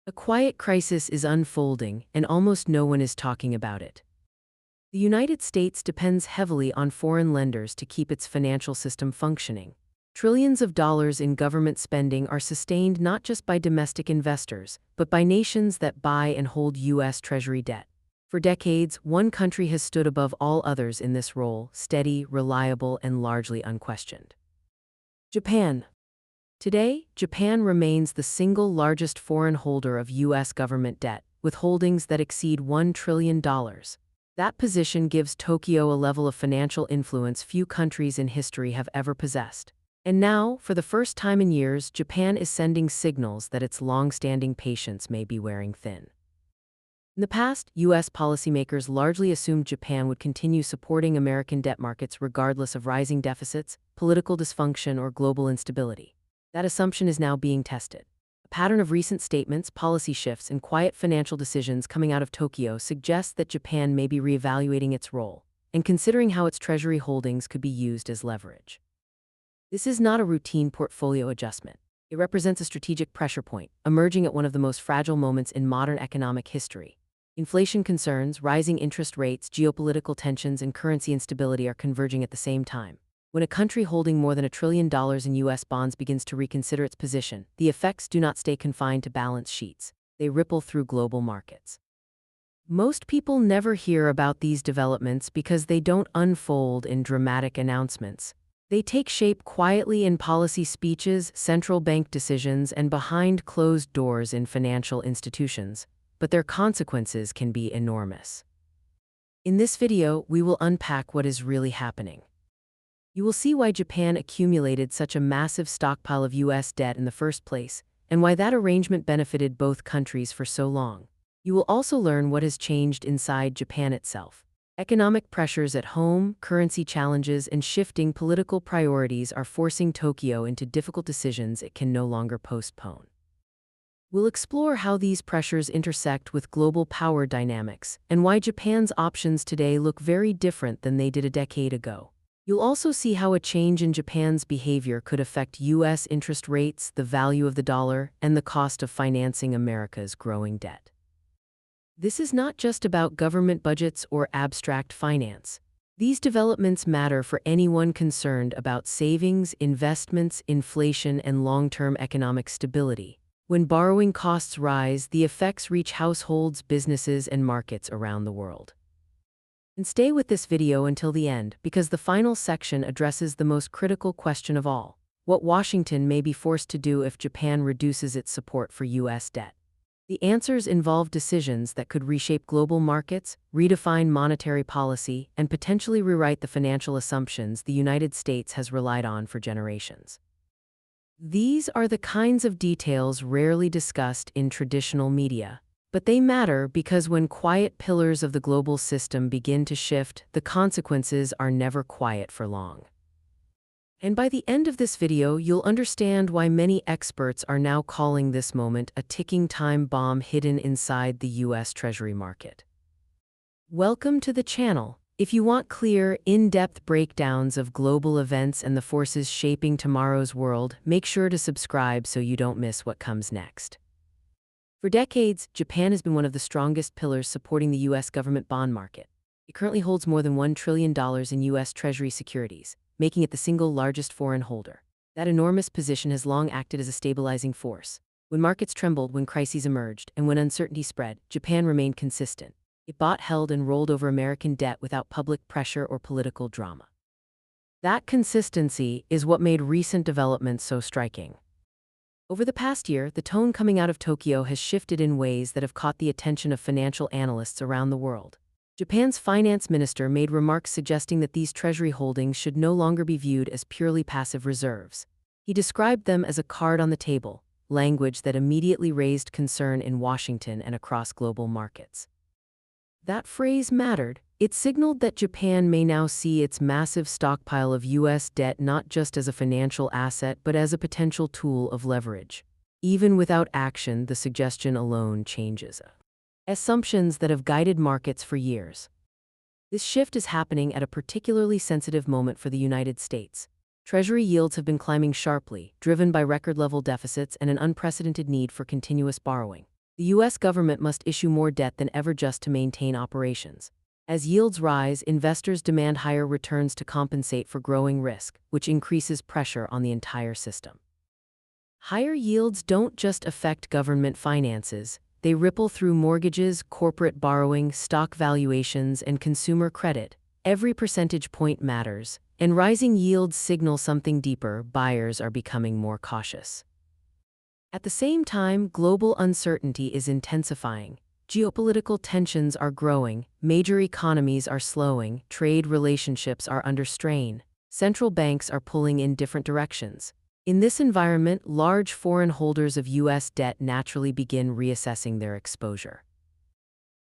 A quiet crisis is unfolding, and almost no one is talking about it. The United States depends heavily on foreign lenders to keep its financial system functioning. Trillions of dollars in government spending are sustained not just by domestic investors, but by nations that buy and hold US Treasury debt. For decades, one country has stood above all others in this role, steady, reliable, and largely unquestioned. Japan. Today, Japan remains the single largest foreign holder of U.S. government debt, with holdings that exceed $1 trillion. That position gives Tokyo a level of financial influence few countries in history have ever possessed. And now, for the first time in years, Japan is sending signals that its long-standing patience may be wearing thin. In the past, U.S. policymakers largely assumed Japan would continue supporting American debt markets regardless of rising deficits, political dysfunction, or global instability. That assumption is now being tested. A pattern of recent statements, policy shifts, and quiet financial decisions coming out of Tokyo suggests that Japan may be reevaluating its role and considering how its treasury holdings could be used as leverage. This is not a routine portfolio adjustment. It represents a strategic pressure point, emerging at one of the most fragile moments in modern economic history. Inflation concerns, rising interest rates, geopolitical tensions, and currency instability are converging at the same time. When a country holding more than $1 trillion in U.S. bonds begins to reconsider its position, the effects do not stay confined to balance sheets. They ripple through global markets. Most people never hear about these developments because they don't unfold in dramatic announcements. They take shape quietly in policy speeches, central bank decisions, and behind closed doors in financial institutions, but their consequences can be enormous. In this video, we will unpack what is really happening. You will see why Japan accumulated such a massive stockpile of U.S. debt in the first place, and why that arrangement benefited both countries for so long. You will also learn what has changed inside Japan itself. Economic pressures at home, currency challenges, and shifting political priorities are forcing Tokyo into difficult decisions it can no longer postpone. We'll explore how these pressures intersect with global power dynamics, and why Japan's options today look very different than they did a decade ago. You'll also see how a change in Japan's behavior could affect U.S. interest rates, the value of the dollar, and the cost of financing America's growing debt. This is not just about government budgets or abstract finance. These developments matter for anyone concerned about savings, investments, inflation, and long-term economic stability. When borrowing costs rise, the effects reach households, businesses, and markets around the world. And stay with this video until the end, because the final section addresses the most critical question of all: what Washington may be forced to do if Japan reduces its support for U.S. debt. The answers involve decisions that could reshape global markets, redefine monetary policy, and potentially rewrite the financial assumptions the United States has relied on for generations. These are the kinds of details rarely discussed in traditional media. But they matter because when quiet pillars of the global system begin to shift, the consequences are never quiet for long. And by the end of this video, you'll understand why many experts are now calling this moment a ticking time bomb hidden inside the US Treasury market. Welcome to the channel. If you want clear, in-depth breakdowns of global events and the forces shaping tomorrow's world, make sure to subscribe so you don't miss what comes next. For decades, Japan has been one of the strongest pillars supporting the U.S. government bond market. It currently holds more than $1 trillion in U.S. Treasury securities, making it the single largest foreign holder. That enormous position has long acted as a stabilizing force. When markets trembled, when crises emerged, and when uncertainty spread, Japan remained consistent. It bought, held, and rolled over American debt without public pressure or political drama. That consistency is what made recent developments so striking. Over the past year, the tone coming out of Tokyo has shifted in ways that have caught the attention of financial analysts around the world. Japan's finance minister made remarks suggesting that these treasury holdings should no longer be viewed as purely passive reserves. He described them as a card on the table, language that immediately raised concern in Washington and across global markets. That phrase mattered. It signaled that Japan may now see its massive stockpile of U.S. debt not just as a financial asset but as a potential tool of leverage. Even without action, the suggestion alone changes assumptions that have guided markets for years. This shift is happening at a particularly sensitive moment for the United States. Treasury yields have been climbing sharply, driven by record-level deficits and an unprecedented need for continuous borrowing. The U.S. government must issue more debt than ever just to maintain operations. As yields rise, investors demand higher returns to compensate for growing risk, which increases pressure on the entire system. Higher yields don't just affect government finances, they ripple through mortgages, corporate borrowing, stock valuations, and consumer credit. Every percentage point matters, and rising yields signal something deeper: buyers are becoming more cautious. At the same time, global uncertainty is intensifying. Geopolitical tensions are growing, major economies are slowing, trade relationships are under strain, central banks are pulling in different directions. In this environment, large foreign holders of U.S. debt naturally begin reassessing their exposure.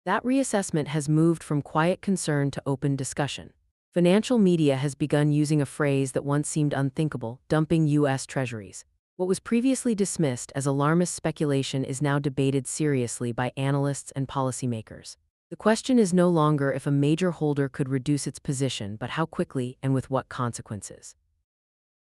That reassessment has moved from quiet concern to open discussion. Financial media has begun using a phrase that once seemed unthinkable: dumping U.S. Treasuries. What was previously dismissed as alarmist speculation is now debated seriously by analysts and policymakers. The question is no longer if a major holder could reduce its position, but how quickly and with what consequences.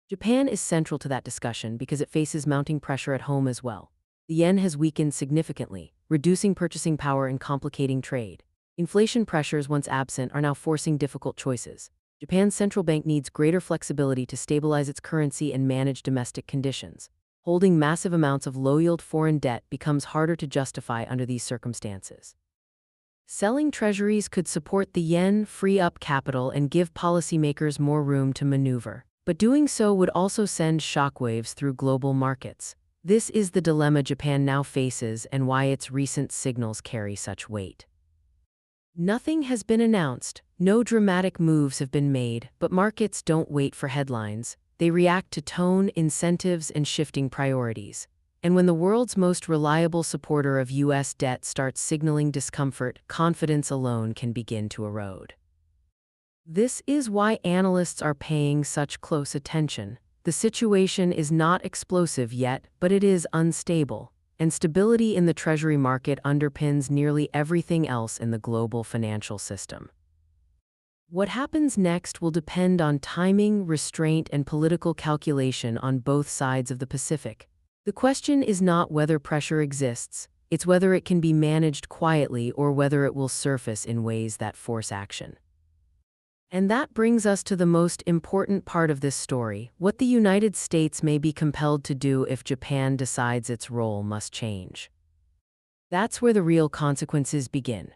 Japan is central to that discussion because it faces mounting pressure at home as well. The yen has weakened significantly, reducing purchasing power and complicating trade. Inflation pressures, once absent, are now forcing difficult choices. Japan's central bank needs greater flexibility to stabilize its currency and manage domestic conditions. Holding massive amounts of low-yield foreign debt becomes harder to justify under these circumstances. Selling treasuries could support the yen, free up capital, and give policymakers more room to maneuver. But doing so would also send shockwaves through global markets. This is the dilemma Japan now faces and why its recent signals carry such weight. Nothing has been announced, no dramatic moves have been made, but markets don't wait for headlines. They react to tone, incentives, and shifting priorities. And when the world's most reliable supporter of U.S. debt starts signaling discomfort, confidence alone can begin to erode. This is why analysts are paying such close attention. The situation is not explosive yet, but it is unstable. And stability in the Treasury market underpins nearly everything else in the global financial system. What happens next will depend on timing, restraint, and political calculation on both sides of the Pacific. The question is not whether pressure exists, it's whether it can be managed quietly or whether it will surface in ways that force action. And that brings us to the most important part of this story: what the United States may be compelled to do if Japan decides its role must change. That's where the real consequences begin.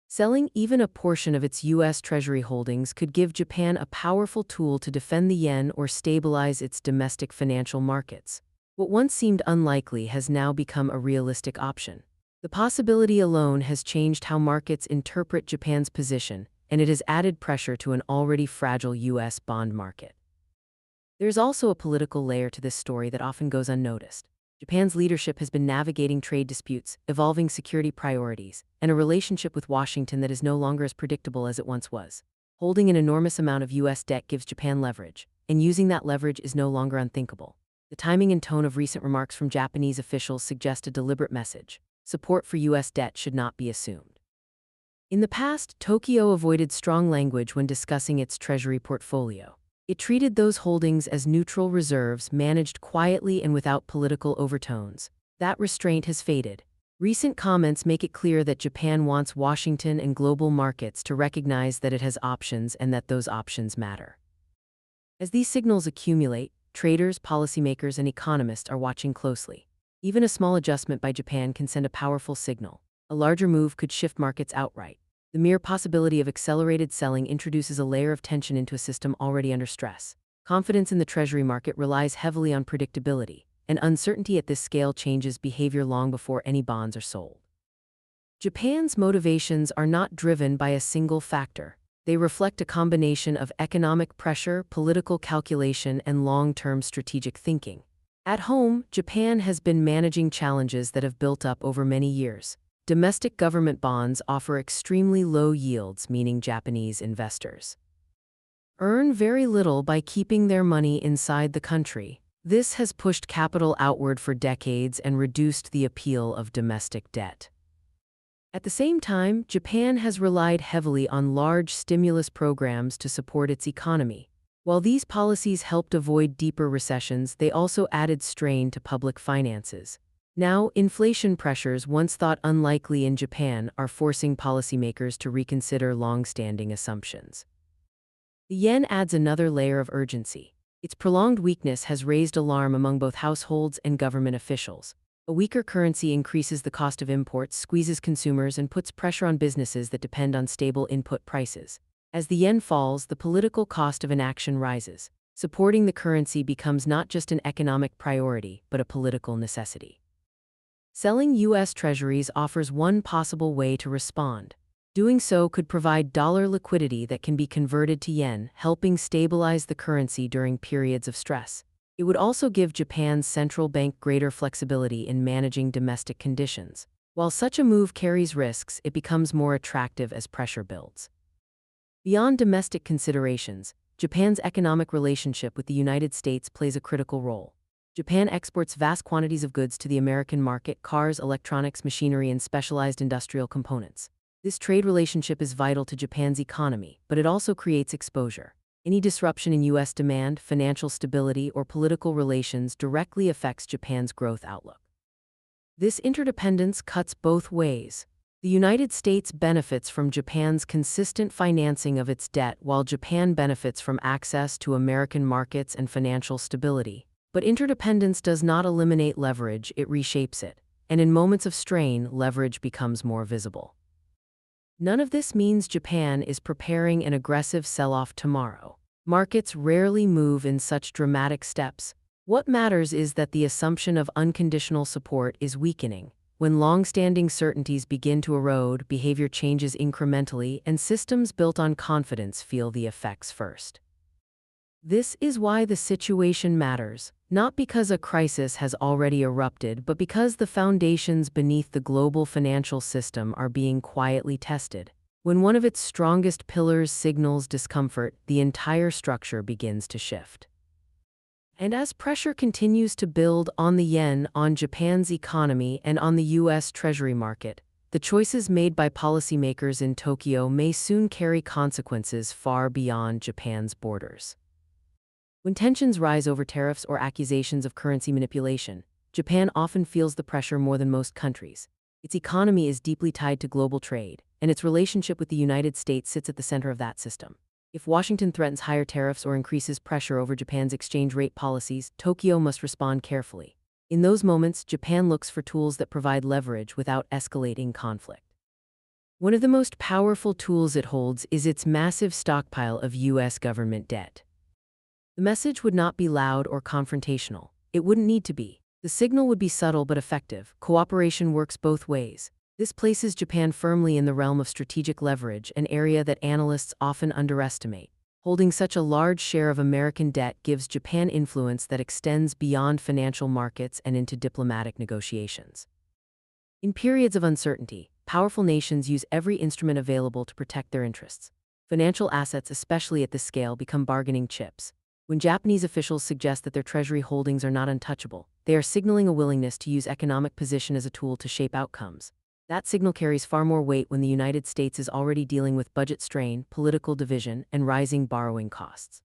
Selling even a portion of its U.S. Treasury holdings could give Japan a powerful tool to defend the yen or stabilize its domestic financial markets. What once seemed unlikely has now become a realistic option. The possibility alone has changed how markets interpret Japan's position, and it has added pressure to an already fragile U.S. bond market. There's also a political layer to this story that often goes unnoticed. Japan's leadership has been navigating trade disputes, evolving security priorities, and a relationship with Washington that is no longer as predictable as it once was. Holding an enormous amount of U.S. debt gives Japan leverage, and using that leverage is no longer unthinkable. The timing and tone of recent remarks from Japanese officials suggest a deliberate message: support for U.S. debt should not be assumed. In the past, Tokyo avoided strong language when discussing its treasury portfolio. It treated those holdings as neutral reserves managed quietly and without political overtones. That restraint has faded. Recent comments make it clear that Japan wants Washington and global markets to recognize that it has options and that those options matter. As these signals accumulate, traders, policymakers, and economists are watching closely. Even a small adjustment by Japan can send a powerful signal. A larger move could shift markets outright. The mere possibility of accelerated selling introduces a layer of tension into a system already under stress. Confidence in the Treasury market relies heavily on predictability, and uncertainty at this scale changes behavior long before any bonds are sold. Japan's motivations are not driven by a single factor. They reflect a combination of economic pressure, political calculation, and long-term strategic thinking. At home, Japan has been managing challenges that have built up over many years. Domestic government bonds offer extremely low yields, meaning Japanese investors earn very little by keeping their money inside the country. This has pushed capital outward for decades and reduced the appeal of domestic debt. At the same time, Japan has relied heavily on large stimulus programs to support its economy. While these policies helped avoid deeper recessions, they also added strain to public finances. Now, inflation pressures, once thought unlikely in Japan, are forcing policymakers to reconsider long-standing assumptions. The yen adds another layer of urgency. Its prolonged weakness has raised alarm among both households and government officials. A weaker currency increases the cost of imports, squeezes consumers, and puts pressure on businesses that depend on stable input prices. As the yen falls, the political cost of inaction rises. Supporting the currency becomes not just an economic priority, but a political necessity. Selling US Treasuries offers one possible way to respond. Doing so could provide dollar liquidity that can be converted to yen, helping stabilize the currency during periods of stress. It would also give Japan's central bank greater flexibility in managing domestic conditions. While such a move carries risks, it becomes more attractive as pressure builds. Beyond domestic considerations, Japan's economic relationship with the United States plays a critical role. Japan exports vast quantities of goods to the American market: cars, electronics, machinery, and specialized industrial components. This trade relationship is vital to Japan's economy, but it also creates exposure. Any disruption in U.S. demand, financial stability, or political relations directly affects Japan's growth outlook. This interdependence cuts both ways. The United States benefits from Japan's consistent financing of its debt, while Japan benefits from access to American markets and financial stability. But interdependence does not eliminate leverage, it reshapes it. And in moments of strain, leverage becomes more visible. None of this means Japan is preparing an aggressive sell-off tomorrow. Markets rarely move in such dramatic steps. What matters is that the assumption of unconditional support is weakening. When long-standing certainties begin to erode, behavior changes incrementally, and systems built on confidence feel the effects first. This is why the situation matters, not because a crisis has already erupted, but because the foundations beneath the global financial system are being quietly tested. When one of its strongest pillars signals discomfort, the entire structure begins to shift. And as pressure continues to build on the yen, on Japan's economy, and on the US Treasury market, the choices made by policymakers in Tokyo may soon carry consequences far beyond Japan's borders. When tensions rise over tariffs or accusations of currency manipulation, Japan often feels the pressure more than most countries. Its economy is deeply tied to global trade, and its relationship with the United States sits at the center of that system. If Washington threatens higher tariffs or increases pressure over Japan's exchange rate policies, Tokyo must respond carefully. In those moments, Japan looks for tools that provide leverage without escalating conflict. One of the most powerful tools it holds is its massive stockpile of U.S. government debt. The message would not be loud or confrontational. It wouldn't need to be. The signal would be subtle but effective. Cooperation works both ways. This places Japan firmly in the realm of strategic leverage, an area that analysts often underestimate. Holding such a large share of American debt gives Japan influence that extends beyond financial markets and into diplomatic negotiations. In periods of uncertainty, powerful nations use every instrument available to protect their interests. Financial assets, especially at this scale, become bargaining chips. When Japanese officials suggest that their treasury holdings are not untouchable, they are signaling a willingness to use economic position as a tool to shape outcomes. That signal carries far more weight when the United States is already dealing with budget strain, political division, and rising borrowing costs.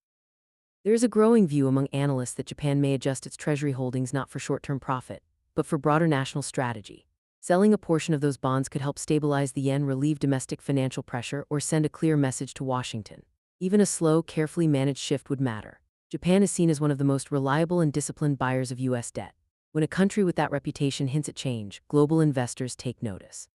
There is a growing view among analysts that Japan may adjust its treasury holdings not for short-term profit, but for broader national strategy. Selling a portion of those bonds could help stabilize the yen, relieve domestic financial pressure, or send a clear message to Washington. Even a slow, carefully managed shift would matter. Japan is seen as one of the most reliable and disciplined buyers of U.S. debt. When a country with that reputation hints at change, global investors take notice.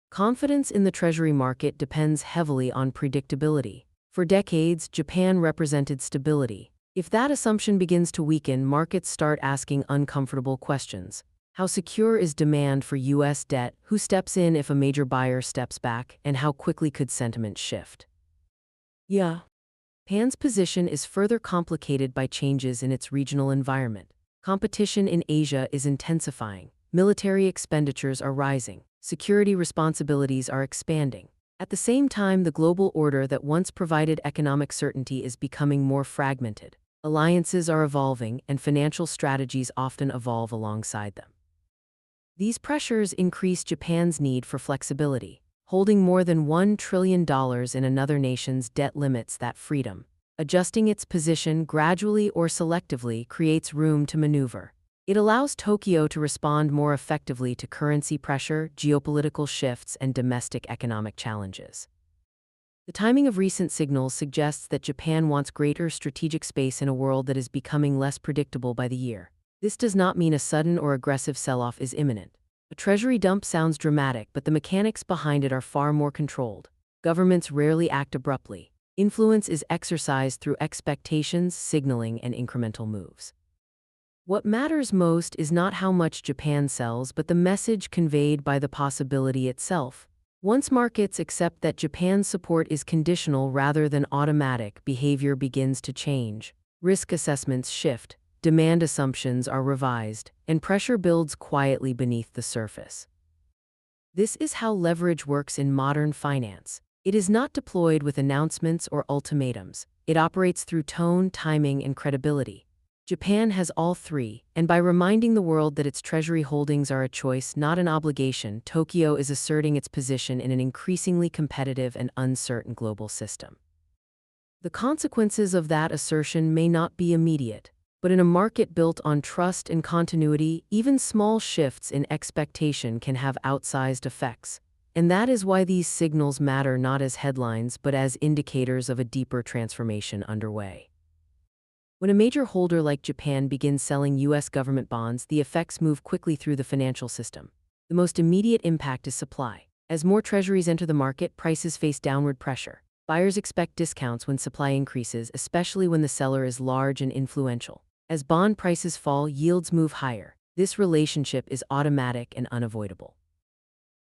Confidence in the treasury market depends heavily on predictability. For decades, Japan represented stability. If that assumption begins to weaken, markets start asking uncomfortable questions. How secure is demand for U.S. debt? Who steps in if a major buyer steps back? And how quickly could sentiment shift? Japan's position is further complicated by changes in its regional environment. Competition in Asia is intensifying. Military expenditures are rising. Security responsibilities are expanding. At the same time, the global order that once provided economic certainty is becoming more fragmented. Alliances are evolving, and financial strategies often evolve alongside them. These pressures increase Japan's need for flexibility. Holding more than $1 trillion in another nation's debt limits that freedom. Adjusting its position gradually or selectively creates room to maneuver. It allows Tokyo to respond more effectively to currency pressure, geopolitical shifts, and domestic economic challenges. The timing of recent signals suggests that Japan wants greater strategic space in a world that is becoming less predictable by the year. This does not mean a sudden or aggressive sell-off is imminent. A treasury dump sounds dramatic, but the mechanics behind it are far more controlled. Governments rarely act abruptly. Influence is exercised through expectations, signaling, and incremental moves. What matters most is not how much Japan sells, but the message conveyed by the possibility itself. Once markets accept that Japan's support is conditional rather than automatic, behavior begins to change. Risk assessments shift, demand assumptions are revised, and pressure builds quietly beneath the surface. This is how leverage works in modern finance. It is not deployed with announcements or ultimatums. It operates through tone, timing, and credibility. Japan has all three, and by reminding the world that its treasury holdings are a choice, not an obligation, Tokyo is asserting its position in an increasingly competitive and uncertain global system. The consequences of that assertion may not be immediate, but in a market built on trust and continuity, even small shifts in expectation can have outsized effects. And that is why these signals matter not as headlines but as indicators of a deeper transformation underway. When a major holder like Japan begins selling U.S. government bonds, the effects move quickly through the financial system. The most immediate impact is supply. As more treasuries enter the market, prices face downward pressure. Buyers expect discounts when supply increases, especially when the seller is large and influential. As bond prices fall, yields move higher. This relationship is automatic and unavoidable.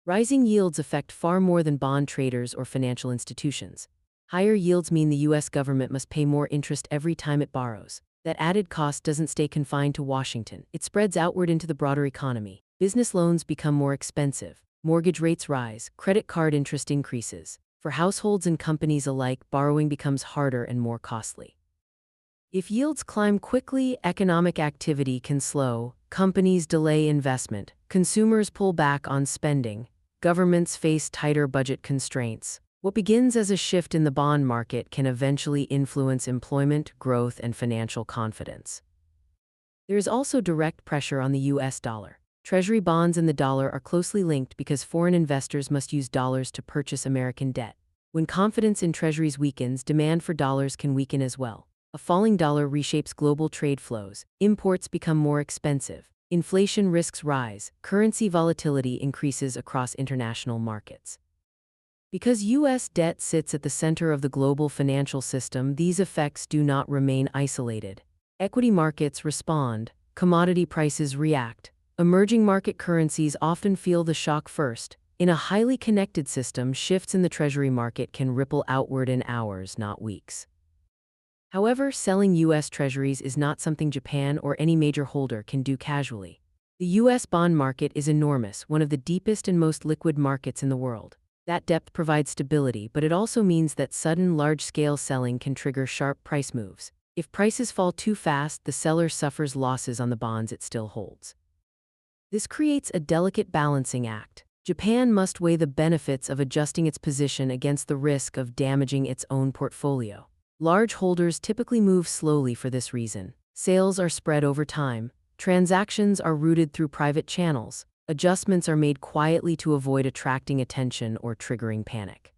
Rising yields affect far more than bond traders or financial institutions. Higher yields mean the U.S. government must pay more interest every time it borrows. That added cost doesn't stay confined to Washington. It spreads outward into the broader economy. Business loans become more expensive. Mortgage rates rise. Credit card interest increases. For households and companies alike, borrowing becomes harder and more costly. If yields climb quickly, economic activity can slow. Companies delay investment. Consumers pull back on spending. Governments face tighter budget constraints. What begins as a shift in the bond market can eventually influence employment, growth, and financial confidence. There is also direct pressure on the U.S. dollar. Treasury bonds and the dollar are closely linked because foreign investors must use dollars to purchase American debt. When confidence in treasuries weakens, demand for dollars can weaken as well. A falling dollar reshapes global trade flows. Imports become more expensive. Inflation risks rise. Currency volatility increases across international markets. Because U.S. debt sits at the center of the global financial system, these effects do not remain isolated. Equity markets respond, commodity prices react. Emerging market currencies often feel the shock first. In a highly connected system, shifts in the treasury market can ripple outward in hours, not weeks. However, selling U.S. Treasuries is not something Japan or any major holder can do casually. The U.S. bond market is enormous, one of the deepest and most liquid markets in the world. That depth provides stability, but it also means that sudden, large-scale selling can trigger sharp price moves. If prices fall too fast, the seller suffers losses on the bonds it still holds. This creates a delicate balancing act. Japan must weigh the benefits of adjusting its position against the risk of damaging its own portfolio. Large holders typically move slowly for this reason. Sales are spread over time. Transactions are routed through private channels. Adjustments are made quietly to avoid attracting attention or triggering panic.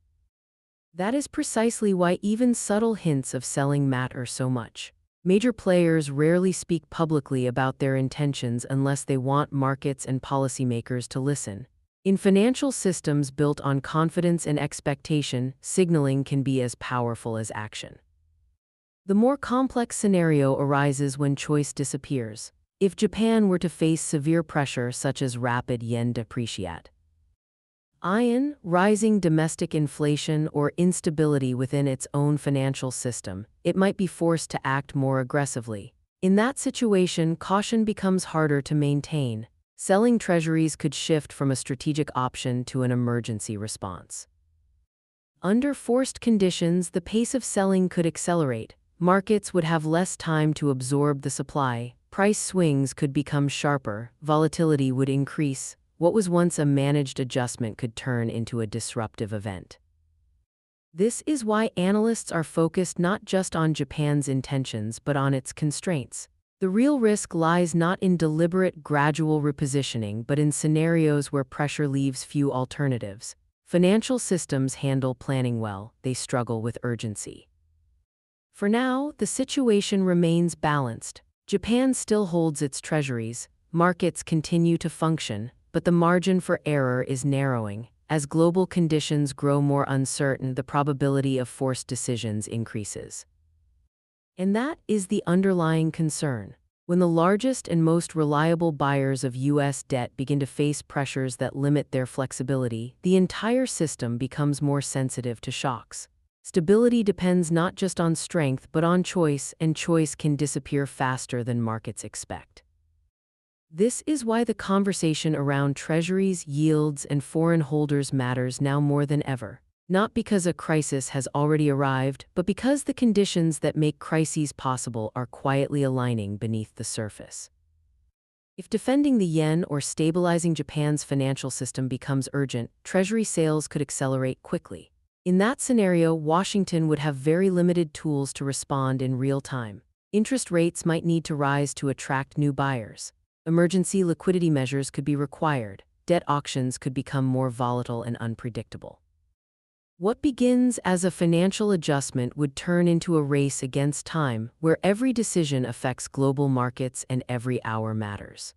That is precisely why even subtle hints of selling matter so much. Major players rarely speak publicly about their intentions unless they want markets and policymakers to listen. In financial systems built on confidence and expectation, signaling can be as powerful as action. The more complex scenario arises when choice disappears. If Japan were to face severe pressure such as rapid yen depreciation, rising domestic inflation, or instability within its own financial system, it might be forced to act more aggressively. In that situation, caution becomes harder to maintain. Selling treasuries could shift from a strategic option to an emergency response. Under forced conditions, the pace of selling could accelerate. Markets would have less time to absorb the supply. Price swings could become sharper, volatility would increase. What was once a managed adjustment could turn into a disruptive event. This is why analysts are focused not just on Japan's intentions but on its constraints. The real risk lies not in deliberate, gradual repositioning but in scenarios where pressure leaves few alternatives. Financial systems handle planning well, they struggle with urgency. For now, the situation remains balanced. Japan still holds its treasuries, markets continue to function, but the margin for error is narrowing. As global conditions grow more uncertain, the probability of forced decisions increases. And that is the underlying concern. When the largest and most reliable buyers of U.S. debt begin to face pressures that limit their flexibility, the entire system becomes more sensitive to shocks. Stability depends not just on strength but on choice, and choice can disappear faster than markets expect. This is why the conversation around treasuries, yields, and foreign holders matters now more than ever. Not because a crisis has already arrived, but because the conditions that make crises possible are quietly aligning beneath the surface. If defending the yen or stabilizing Japan's financial system becomes urgent, treasury sales could accelerate quickly. In that scenario, Washington would have very limited tools to respond in real time. Interest rates might need to rise to attract new buyers. Emergency liquidity measures could be required. Debt auctions could become more volatile and unpredictable. What begins as a financial adjustment would turn into a race against time, where every decision affects global markets and every hour matters.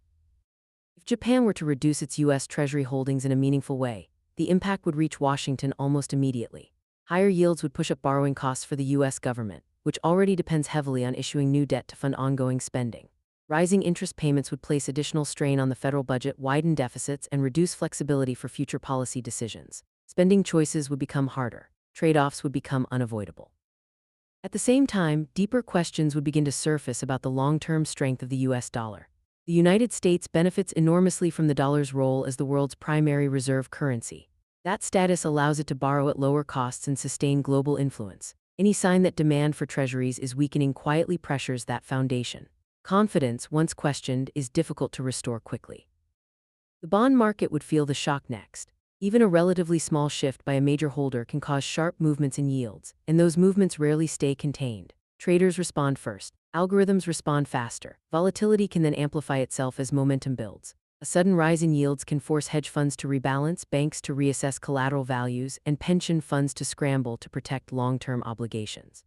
If Japan were to reduce its US Treasury holdings in a meaningful way, the impact would reach Washington almost immediately. Higher yields would push up borrowing costs for the US government, which already depends heavily on issuing new debt to fund ongoing spending. Rising interest payments would place additional strain on the federal budget, widen deficits, and reduce flexibility for future policy decisions. Spending choices would become harder. Trade-offs would become unavoidable. At the same time, deeper questions would begin to surface about the long-term strength of the US dollar. The United States benefits enormously from the dollar's role as the world's primary reserve currency. That status allows it to borrow at lower costs and sustain global influence. Any sign that demand for treasuries is weakening quietly pressures that foundation. Confidence, once questioned, is difficult to restore quickly. The bond market would feel the shock next. Even a relatively small shift by a major holder can cause sharp movements in yields, and those movements rarely stay contained. Traders respond first. Algorithms respond faster. Volatility can then amplify itself as momentum builds. A sudden rise in yields can force hedge funds to rebalance, banks to reassess collateral values, and pension funds to scramble to protect long-term obligations.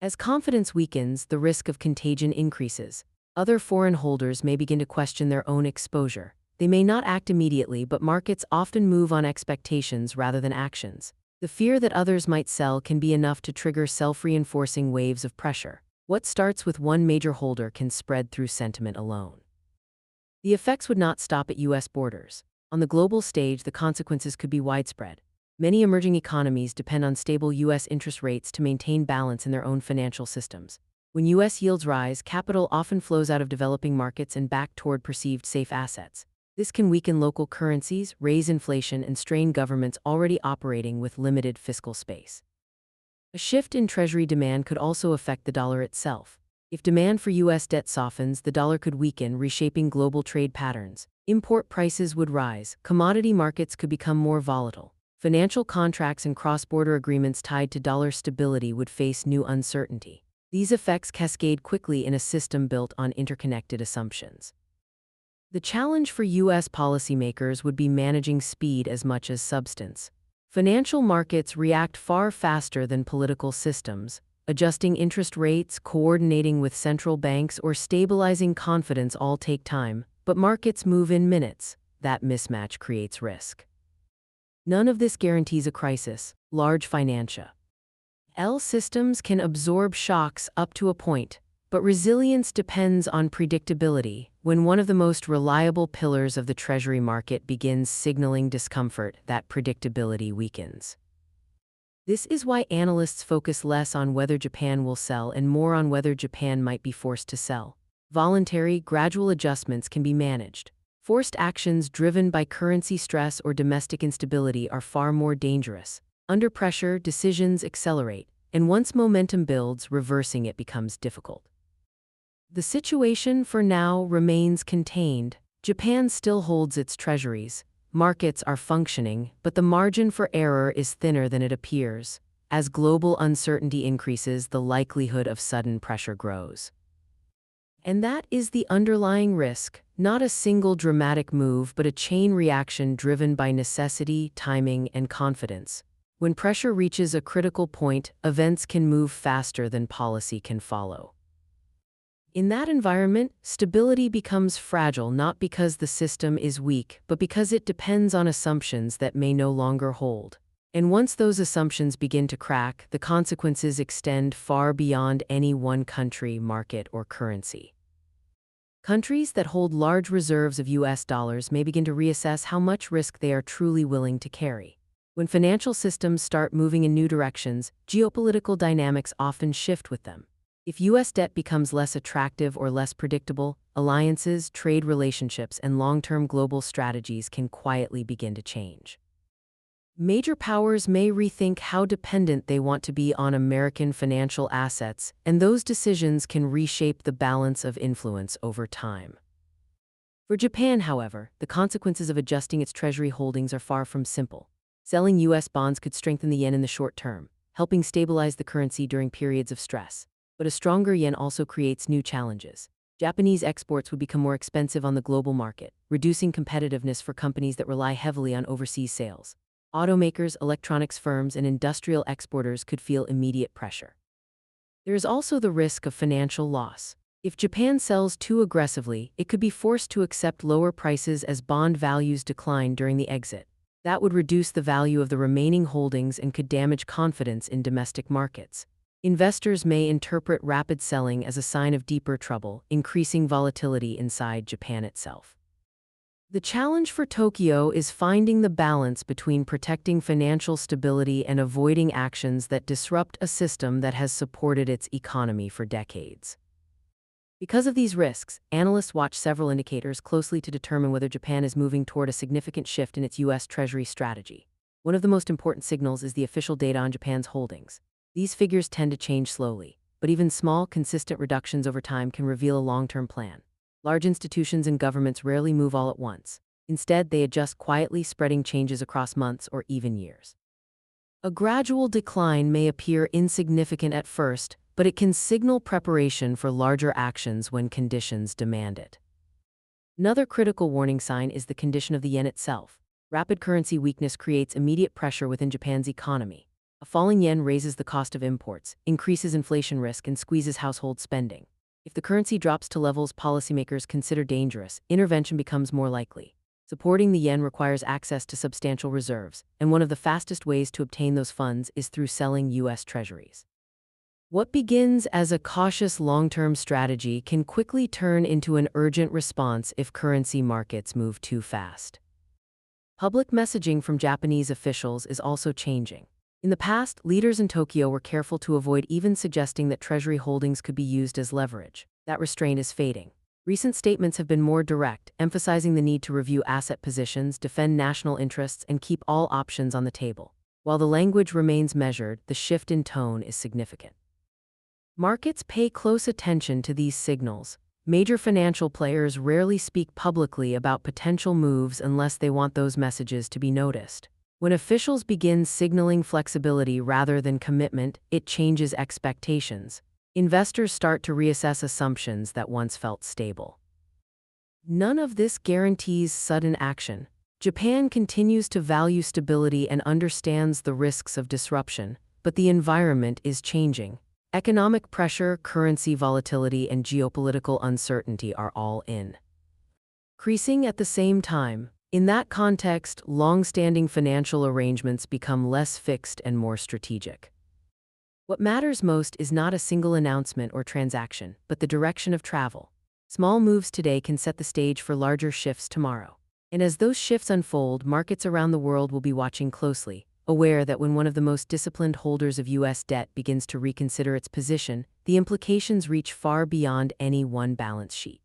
As confidence weakens, the risk of contagion increases. Other foreign holders may begin to question their own exposure. They may not act immediately, but markets often move on expectations rather than actions. The fear that others might sell can be enough to trigger self-reinforcing waves of pressure. What starts with one major holder can spread through sentiment alone. The effects would not stop at U.S. borders. On the global stage, the consequences could be widespread. Many emerging economies depend on stable U.S. interest rates to maintain balance in their own financial systems. When U.S. yields rise, capital often flows out of developing markets and back toward perceived safe assets. This can weaken local currencies, raise inflation, and strain governments already operating with limited fiscal space. A shift in Treasury demand could also affect the dollar itself. If demand for U.S. debt softens, the dollar could weaken, reshaping global trade patterns. Import prices would rise, commodity markets could become more volatile. Financial contracts and cross-border agreements tied to dollar stability would face new uncertainty. These effects cascade quickly in a system built on interconnected assumptions. The challenge for U.S. policymakers would be managing speed as much as substance. Financial markets react far faster than political systems. Adjusting interest rates, coordinating with central banks, or stabilizing confidence all take time, but markets move in minutes. That mismatch creates risk. None of this guarantees a crisis. Large financial systems can absorb shocks up to a point, but resilience depends on predictability. When one of the most reliable pillars of the Treasury market begins signaling discomfort, that predictability weakens. This is why analysts focus less on whether Japan will sell and more on whether Japan might be forced to sell. Voluntary, gradual adjustments can be managed. Forced actions driven by currency stress or domestic instability are far more dangerous. Under pressure, decisions accelerate, and once momentum builds, reversing it becomes difficult. The situation for now remains contained. Japan still holds its treasuries. Markets are functioning, but the margin for error is thinner than it appears. As global uncertainty increases, the likelihood of sudden pressure grows. And that is the underlying risk, not a single dramatic move, but a chain reaction driven by necessity, timing, and confidence. When pressure reaches a critical point, events can move faster than policy can follow. In that environment, stability becomes fragile not because the system is weak, but because it depends on assumptions that may no longer hold. And once those assumptions begin to crack, the consequences extend far beyond any one country, market, or currency. Countries that hold large reserves of US dollars may begin to reassess how much risk they are truly willing to carry. When financial systems start moving in new directions, geopolitical dynamics often shift with them. If US debt becomes less attractive or less predictable, alliances, trade relationships, and long-term global strategies can quietly begin to change. Major powers may rethink how dependent they want to be on American financial assets, and those decisions can reshape the balance of influence over time. For Japan, however, the consequences of adjusting its treasury holdings are far from simple. Selling US bonds could strengthen the yen in the short term, helping stabilize the currency during periods of stress. But a stronger yen also creates new challenges. Japanese exports would become more expensive on the global market, reducing competitiveness for companies that rely heavily on overseas sales. Automakers, electronics firms, and industrial exporters could feel immediate pressure. There is also the risk of financial loss. If Japan sells too aggressively, it could be forced to accept lower prices as bond values decline during the exit. That would reduce the value of the remaining holdings and could damage confidence in domestic markets. Investors may interpret rapid selling as a sign of deeper trouble, increasing volatility inside Japan itself. The challenge for Tokyo is finding the balance between protecting financial stability and avoiding actions that disrupt a system that has supported its economy for decades. Because of these risks, analysts watch several indicators closely to determine whether Japan is moving toward a significant shift in its US Treasury strategy. One of the most important signals is the official data on Japan's holdings. These figures tend to change slowly, but even small, consistent reductions over time can reveal a long-term plan. Large institutions and governments rarely move all at once. Instead, they adjust quietly, spreading changes across months or even years. A gradual decline may appear insignificant at first, but it can signal preparation for larger actions when conditions demand it. Another critical warning sign is the condition of the yen itself. Rapid currency weakness creates immediate pressure within Japan's economy. A falling yen raises the cost of imports, increases inflation risk, and squeezes household spending. If the currency drops to levels policymakers consider dangerous, intervention becomes more likely. Supporting the yen requires access to substantial reserves, and one of the fastest ways to obtain those funds is through selling US Treasuries. What begins as a cautious long-term strategy can quickly turn into an urgent response if currency markets move too fast. Public messaging from Japanese officials is also changing. In the past, leaders in Tokyo were careful to avoid even suggesting that treasury holdings could be used as leverage. That restraint is fading. Recent statements have been more direct, emphasizing the need to review asset positions, defend national interests, and keep all options on the table. While the language remains measured, the shift in tone is significant. Markets pay close attention to these signals. Major financial players rarely speak publicly about potential moves unless they want those messages to be noticed. When officials begin signaling flexibility rather than commitment, it changes expectations. Investors start to reassess assumptions that once felt stable. None of this guarantees sudden action. Japan continues to value stability and understands the risks of disruption, but the environment is changing. Economic pressure, currency volatility, and geopolitical uncertainty are all increasing at the same time. In that context, long-standing financial arrangements become less fixed and more strategic. What matters most is not a single announcement or transaction, but the direction of travel. Small moves today can set the stage for larger shifts tomorrow. And as those shifts unfold, markets around the world will be watching closely, aware that when one of the most disciplined holders of US debt begins to reconsider its position, the implications reach far beyond any one balance sheet.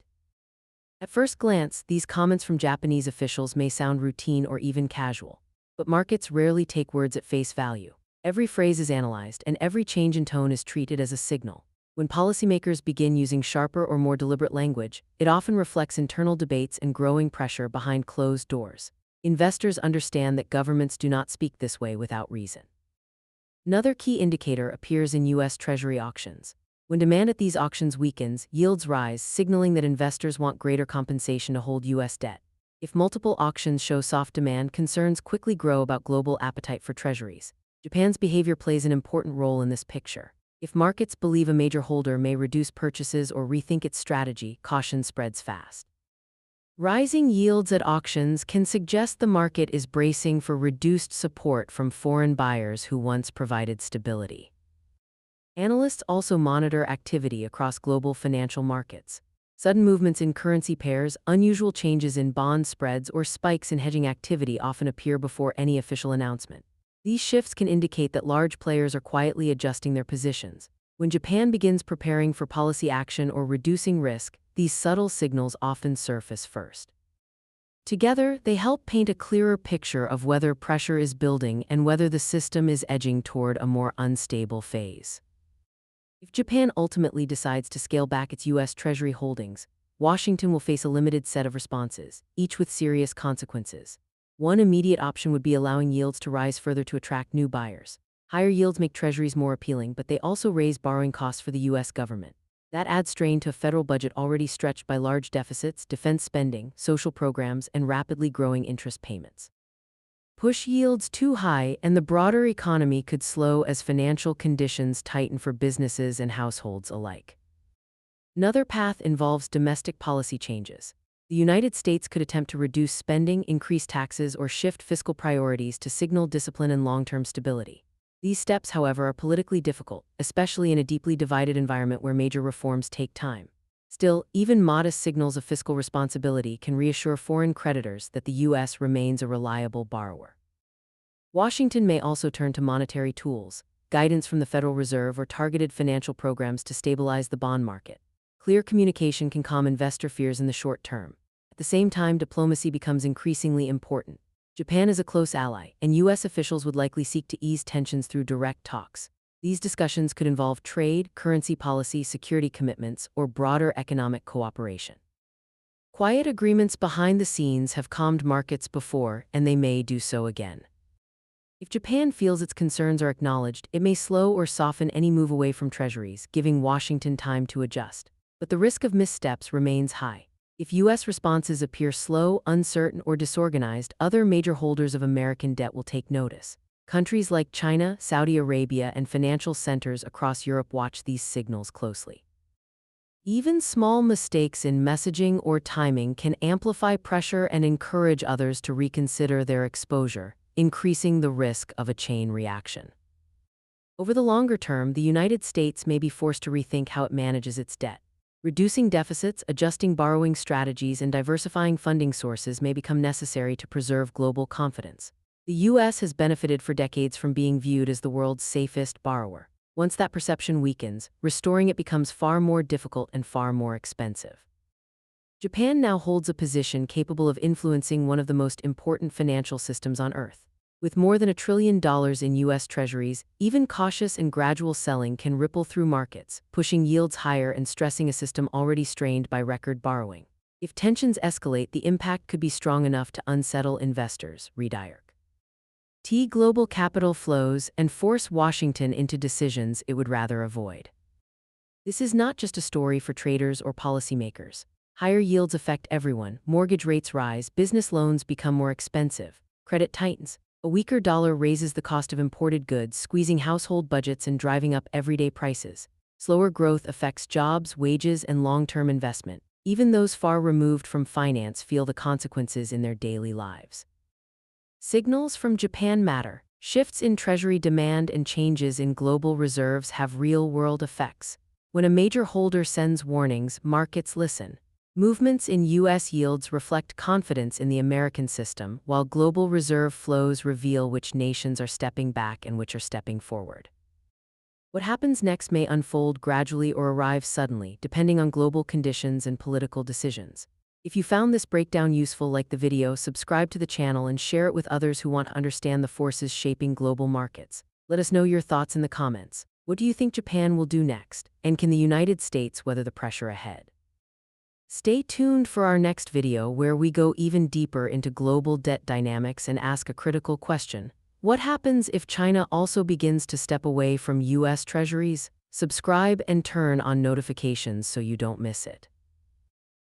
At first glance, these comments from Japanese officials may sound routine or even casual. But markets rarely take words at face value. Every phrase is analyzed, and every change in tone is treated as a signal. When policymakers begin using sharper or more deliberate language, it often reflects internal debates and growing pressure behind closed doors. Investors understand that governments do not speak this way without reason. Another key indicator appears in US Treasury auctions. When demand at these auctions weakens, yields rise, signaling that investors want greater compensation to hold U.S. debt. If multiple auctions show soft demand, concerns quickly grow about global appetite for treasuries. Japan's behavior plays an important role in this picture. If markets believe a major holder may reduce purchases or rethink its strategy, caution spreads fast. Rising yields at auctions can suggest the market is bracing for reduced support from foreign buyers who once provided stability. Analysts also monitor activity across global financial markets. Sudden movements in currency pairs, unusual changes in bond spreads, or spikes in hedging activity often appear before any official announcement. These shifts can indicate that large players are quietly adjusting their positions. When Japan begins preparing for policy action or reducing risk, these subtle signals often surface first. Together, they help paint a clearer picture of whether pressure is building and whether the system is edging toward a more unstable phase. If Japan ultimately decides to scale back its US Treasury holdings, Washington will face a limited set of responses, each with serious consequences. One immediate option would be allowing yields to rise further to attract new buyers. Higher yields make treasuries more appealing, but they also raise borrowing costs for the U.S. government. That adds strain to a federal budget already stretched by large deficits, defense spending, social programs, and rapidly growing interest payments. Push yields too high, and the broader economy could slow as financial conditions tighten for businesses and households alike. Another path involves domestic policy changes. The United States could attempt to reduce spending, increase taxes, or shift fiscal priorities to signal discipline and long-term stability. These steps, however, are politically difficult, especially in a deeply divided environment where major reforms take time. Still, even modest signals of fiscal responsibility can reassure foreign creditors that the U.S. remains a reliable borrower. Washington may also turn to monetary tools, guidance from the Federal Reserve, or targeted financial programs to stabilize the bond market. Clear communication can calm investor fears in the short term. At the same time, diplomacy becomes increasingly important. Japan is a close ally, and U.S. officials would likely seek to ease tensions through direct talks. These discussions could involve trade, currency policy, security commitments, or broader economic cooperation. Quiet agreements behind the scenes have calmed markets before, and they may do so again. If Japan feels its concerns are acknowledged, it may slow or soften any move away from treasuries, giving Washington time to adjust. But the risk of missteps remains high. If U.S. responses appear slow, uncertain, or disorganized, other major holders of American debt will take notice. Countries like China, Saudi Arabia, and financial centers across Europe watch these signals closely. Even small mistakes in messaging or timing can amplify pressure and encourage others to reconsider their exposure, increasing the risk of a chain reaction. Over the longer term, the United States may be forced to rethink how it manages its debt. Reducing deficits, adjusting borrowing strategies, and diversifying funding sources may become necessary to preserve global confidence. The U.S. has benefited for decades from being viewed as the world's safest borrower. Once that perception weakens, restoring it becomes far more difficult and far more expensive. Japan now holds a position capable of influencing one of the most important financial systems on Earth. With more than $1 trillion in U.S. Treasuries, even cautious and gradual selling can ripple through markets, pushing yields higher and stressing a system already strained by record borrowing. If tensions escalate, the impact could be strong enough to unsettle investors, redirect global capital flows, and force Washington into decisions it would rather avoid. This is not just a story for traders or policymakers. Higher yields affect everyone. Mortgage rates rise, business loans become more expensive, credit tightens. A weaker dollar raises the cost of imported goods, squeezing household budgets and driving up everyday prices. Slower growth affects jobs, wages, and long-term investment. Even those far removed from finance feel the consequences in their daily lives. Signals from Japan matter. Shifts in treasury demand and changes in global reserves have real-world effects. When a major holder sends warnings, markets listen. Movements in U.S. yields reflect confidence in the American system, while global reserve flows reveal which nations are stepping back and which are stepping forward. What happens next may unfold gradually or arrive suddenly, depending on global conditions and political decisions. If you found this breakdown useful, like the video, subscribe to the channel, and share it with others who want to understand the forces shaping global markets. Let us know your thoughts in the comments. What do you think Japan will do next? And can the United States weather the pressure ahead? Stay tuned for our next video, where we go even deeper into global debt dynamics and ask a critical question. What happens if China also begins to step away from U.S. Treasuries? Subscribe and turn on notifications so you don't miss it.